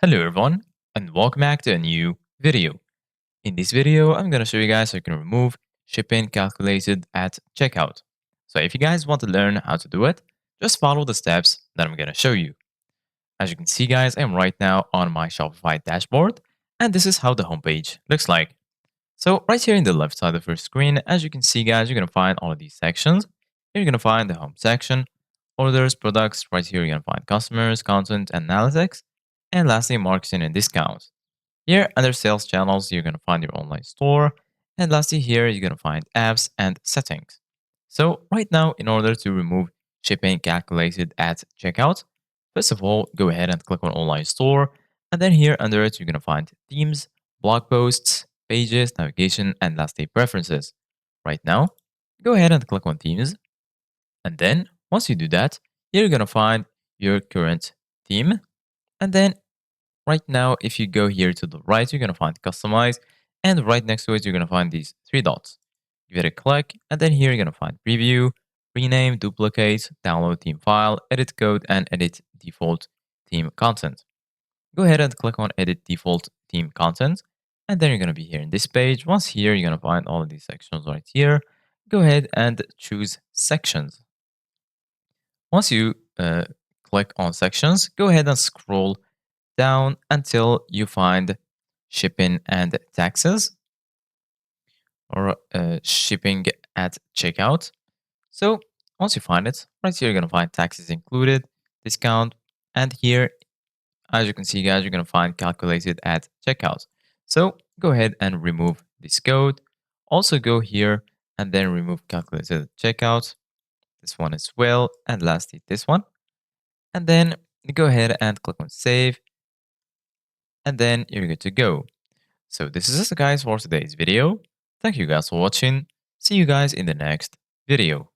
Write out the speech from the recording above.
Hello everyone and welcome back to a new video. In this video, I'm going to show you guys how you can remove shipping calculated at checkout. So if you guys want to learn how to do it, just follow the steps that I'm going to show you. As you can see guys, I'm right now on my Shopify dashboard and this is how the homepage looks like. So right here in the left side of your screen, as you can see guys, you're going to find all of these sections. Here you're going to find the home section, orders, products. Right here you're going to find customers, content, and analytics. And lastly, marketing and discounts. Here under sales channels, you're going to find your online store. And lastly here, you're going to find apps and settings. So right now, in order to remove shipping calculated at checkout, first of all, go ahead and click on online store. And then here under it, you're going to find themes, blog posts, pages, navigation, and lastly preferences. Right now, go ahead and click on themes. And then once you do that, you're going to find your current theme. And then right now, if you go here to the right, you're going to find customize. And right next to it, you're going to find these three dots. Give it a click. And then here, you're going to find preview, rename, duplicate, download theme file, edit code, and edit default theme content. Go ahead and click on edit default theme content. And then you're going to be here in this page. Once here, you're going to find all of these sections right here. Go ahead and choose sections. Once you click on sections, go ahead and scroll down until you find shipping and taxes or shipping at checkout. So once you find it, right here, you're going to find taxes included, discount, and here, as you can see, guys, you're going to find calculated at checkout. So go ahead and remove this code. Also go here and then remove calculated at checkout. This one as well. And lastly, this one. And then go ahead and click on save. And then you're good to go. So this is it guys for today's video. Thank you guys for watching. See you guys in the next video.